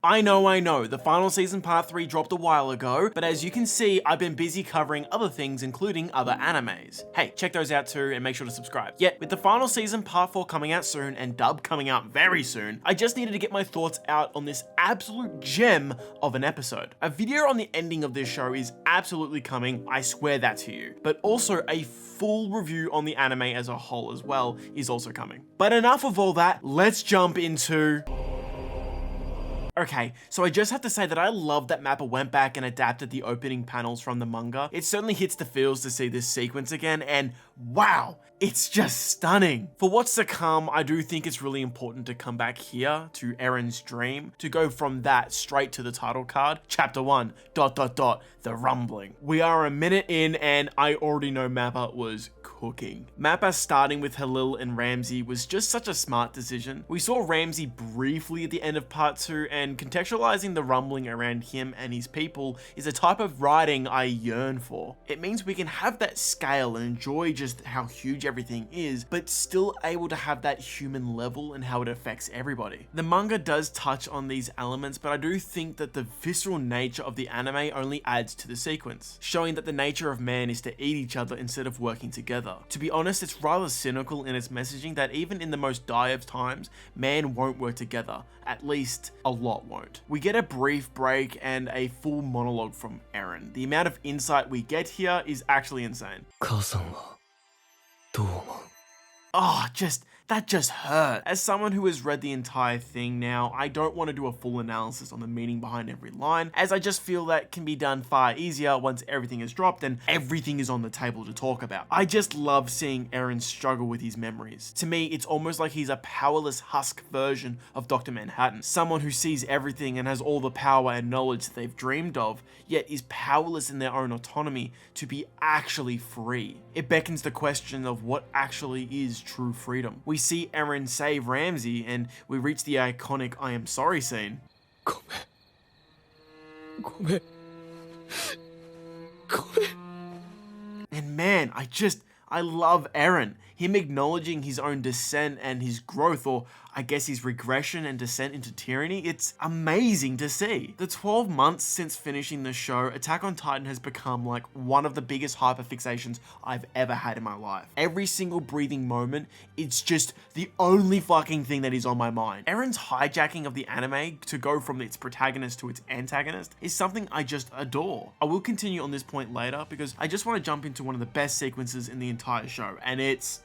I know, the final season part 3 dropped a while ago, but as you can see, I've been busy covering other things including other animes. Hey, check those out too and make sure to subscribe. Yet, with the final season part 4 coming out soon and dub coming out very soon, I just needed to get my thoughts out on this absolute gem of an episode. A video on the ending of this show is absolutely coming, I swear that to you, but also a full review on the anime as a whole as well is also coming. But enough of all that, let's jump into... Okay, so I just have to say that I love that Mappa went back and adapted the opening panels from the manga. It certainly hits the feels to see this sequence again, and wow, it's just stunning. For what's to come, I do think it's really important to come back here to Eren's dream, to go from that straight to the title card, chapter 1, ... the rumbling. We are a minute in and I already know Mappa was cooking. Mappa starting with Halil and Ramsey was just such a smart decision. We saw Ramsey briefly at the end of part 2, and contextualizing the rumbling around him and his people is a type of writing I yearn for. It means we can have that scale and enjoy just how huge everything is, but still able to have that human level and how it affects everybody. The manga does touch on these elements, but I do think that the visceral nature of the anime only adds to the sequence, showing that the nature of man is to eat each other instead of working together. To be honest, it's rather cynical in its messaging that even in the most dire of times, man won't work together. At least, a lot won't. We get a brief break and a full monologue from Eren. The amount of insight we get here is actually insane. Oh, that just hurt. As someone who has read the entire thing now, I don't want to do a full analysis on the meaning behind every line, as I just feel that can be done far easier once everything is dropped and everything is on the table to talk about. I just love seeing Eren struggle with his memories. To me, it's almost like he's a powerless husk version of Dr. Manhattan, someone who sees everything and has all the power and knowledge that they've dreamed of, yet is powerless in their own autonomy to be actually free. It beckons the question of what actually is true freedom. We see Eren save Ramsey and we reach the iconic I am sorry scene. And man, I love Eren. Him acknowledging his own descent and his growth, or I guess his regression and descent into tyranny, it's amazing to see. The 12 months since finishing the show, Attack on Titan has become like one of the biggest hyperfixations I've ever had in my life. Every single breathing moment, it's just the only fucking thing that is on my mind. Eren's hijacking of the anime to go from its protagonist to its antagonist is something I just adore. I will continue on this point later because I just want to jump into one of the best sequences in the entire show, and it's...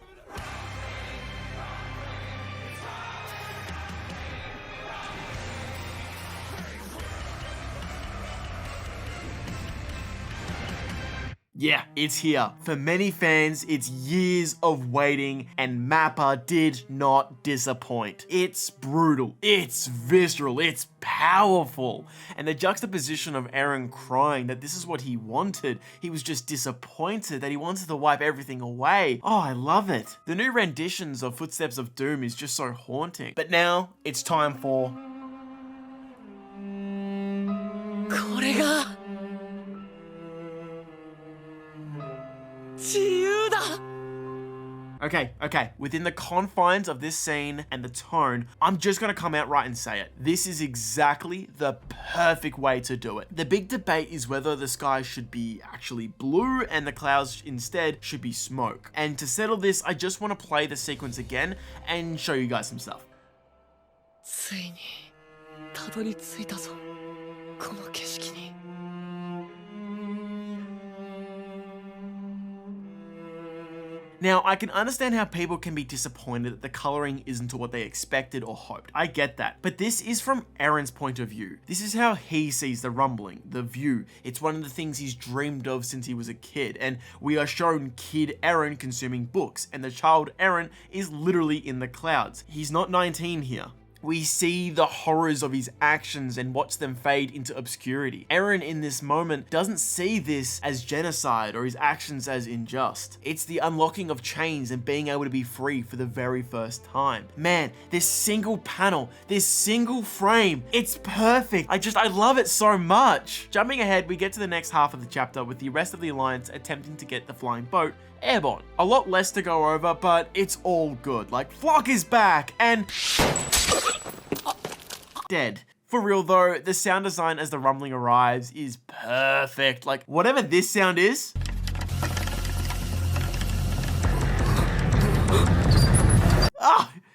Yeah, it's here. For many fans, it's years of waiting, and Mappa did not disappoint. It's brutal, it's visceral, it's powerful. And the juxtaposition of Eren crying that this is what he wanted, he was just disappointed that he wanted to wipe everything away. Oh, I love it. The new renditions of Footsteps of Doom is just so haunting. But now, it's time for... Okay, within the confines of this scene and the tone, I'm just gonna come out right and say it. This is exactly the perfect way to do it. The big debate is whether the sky should be actually blue and the clouds instead should be smoke. And to settle this, I just want to play the sequence again and show you guys some stuff. Now, I can understand how people can be disappointed that the coloring isn't to what they expected or hoped. I get that. But this is from Eren's point of view. This is how he sees the rumbling, the view. It's one of the things he's dreamed of since he was a kid. And we are shown kid Eren consuming books, and the child Eren is literally in the clouds. He's not 19 here. We see the horrors of his actions and watch them fade into obscurity. Eren in this moment doesn't see this as genocide or his actions as unjust. It's the unlocking of chains and being able to be free for the very first time. Man, this single panel, this single frame, it's perfect. I love it so much. Jumping ahead, we get to the next half of the chapter with the rest of the Alliance attempting to get the flying boat airborne. A lot less to go over, but it's all good. Like, Flock is back and... dead. For real though, the sound design as the rumbling arrives is perfect. Like, whatever this sound is,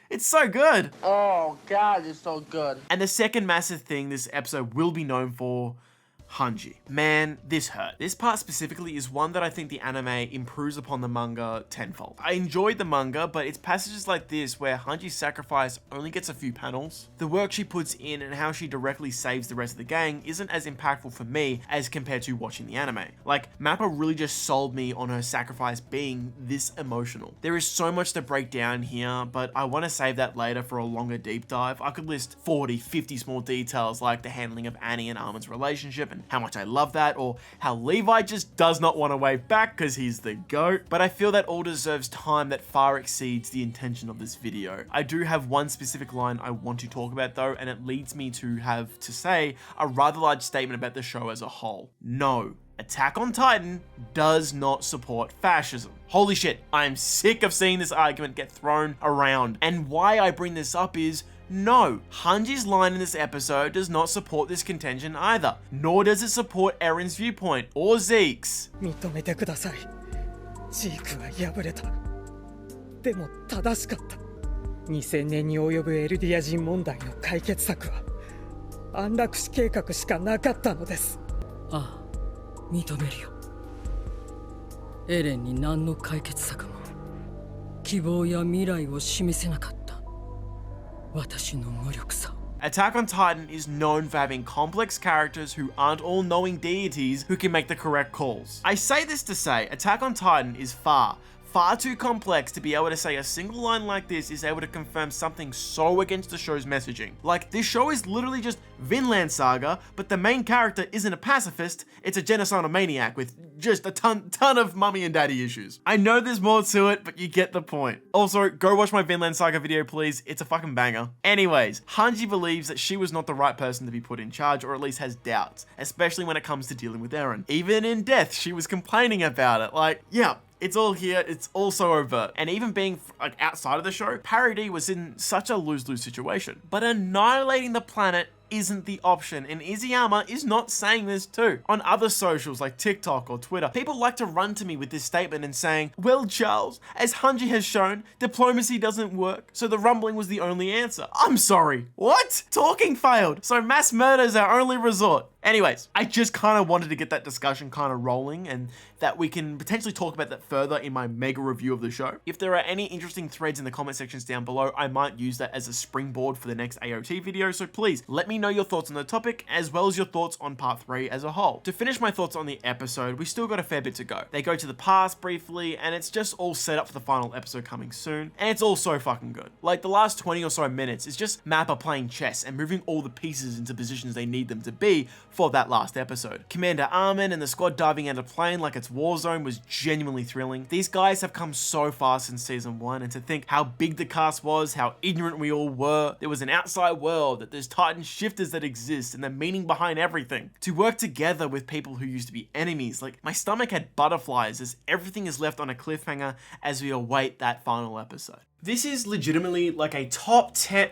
it's so good. Oh God, it's so good. And the second massive thing this episode will be known for, Hange. Man, this hurt. This part specifically is one that I think the anime improves upon the manga tenfold. I enjoyed the manga, but it's passages like this where Hange's sacrifice only gets a few panels. The work she puts in and how she directly saves the rest of the gang isn't as impactful for me as compared to watching the anime. Like, Mappa really just sold me on her sacrifice being this emotional. There is so much to break down here, but I want to save that later for a longer deep dive. I could list 40, 50 small details like the handling of Annie and Armin's relationship and how much I love that, or how Levi just does not want to wave back because he's the GOAT. But I feel that all deserves time that far exceeds the intention of this video. I do have one specific line I want to talk about though, and it leads me to have to say a rather large statement about the show as a whole. No, Attack on Titan does not support fascism. Holy shit, I'm sick of seeing this argument get thrown around. And why I bring this up is, no, Hange's line in this episode does not support this contention either, nor does it support Eren's viewpoint or Zeke's. 認めてください。ジークは敗れた。でも正しかった。2000年に及ぶエルディア人問題の解決策は安楽死計画しかなかったのです。ああ、認めるよ。エレンに何の解決策も希望や未来を示せなかった。私の無力さ。Attack on Titan is known for having complex characters who aren't all knowing deities who can make the correct calls. I say this to say, Attack on Titan is far too complex to be able to say a single line like this is able to confirm something so against the show's messaging. Like, this show is literally just Vinland Saga, but the main character isn't a pacifist, it's a genocidal maniac with just a ton of mummy and daddy issues. I know there's more to it, but you get the point. Also, go watch my Vinland Saga video, please. It's a fucking banger. Anyways, Hange believes that she was not the right person to be put in charge, or at least has doubts, especially when it comes to dealing with Eren. Even in death, she was complaining about it. Like, yeah, it's all here, it's all so overt. And even being like outside of the show, Parody was in such a lose-lose situation. But annihilating the planet isn't the option, and Izuyama is not saying this too. On other socials like TikTok or Twitter, people like to run to me with this statement and saying, well, Charles, as Hange has shown, diplomacy doesn't work, so the rumbling was the only answer. I'm sorry, what? Talking failed, so mass murder is our only resort. Anyways, I just kind of wanted to get that discussion kind of rolling, and that we can potentially talk about that further in my mega review of the show. If there are any interesting threads in the comment sections down below, I might use that as a springboard for the next AOT video, so please let me know your thoughts on the topic, as well as your thoughts on part 3 as a whole. To finish my thoughts on the episode, we still got a fair bit to go. They go to the past briefly, and it's just all set up for the final episode coming soon, and it's all so fucking good. Like, the last 20 or so minutes is just Mappa playing chess and moving all the pieces into positions they need them to be for that last episode. Commander Armin and the squad diving out of plane like it's Warzone was genuinely thrilling. These guys have come so far since season 1, and to think how big the cast was, how ignorant we all were, there was an outside world, that there's Titan shifters that exist, and the meaning behind everything. To work together with people who used to be enemies, like, my stomach had butterflies as everything is left on a cliffhanger as we await that final episode. This is legitimately like a top 10,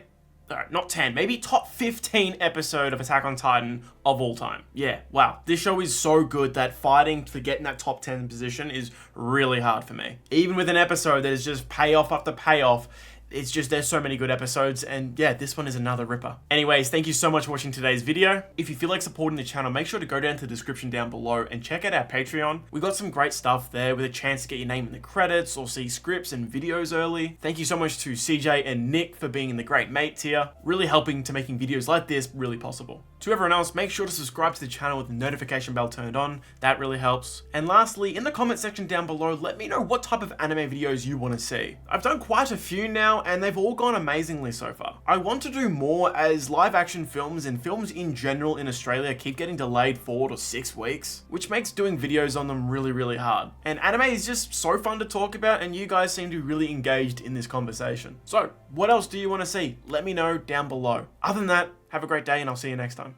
not 10, maybe top 15 episode of Attack on Titan of all time. Yeah, wow. This show is so good that fighting to get in that top 10 position is really hard for me. Even with an episode that is just payoff after payoff, it's just, there's so many good episodes, and yeah, this one is another ripper. Anyways, thank you so much for watching today's video. If you feel like supporting the channel, make sure to go down to the description down below and check out our Patreon. We got some great stuff there with a chance to get your name in the credits or see scripts and videos early. Thank you so much to CJ and Nick for being in the great mate tier, really helping to making videos like this really possible. To everyone else, make sure to subscribe to the channel with the notification bell turned on. That really helps. And lastly, in the comment section down below, let me know what type of anime videos you want to see. I've done quite a few now, and they've all gone amazingly so far. I want to do more as live action films and films in general in Australia keep getting delayed 4 to 6 weeks, which makes doing videos on them really, really hard. And anime is just so fun to talk about, and you guys seem to be really engaged in this conversation. So, what else do you want to see? Let me know down below. Other than that, have a great day, and I'll see you next time.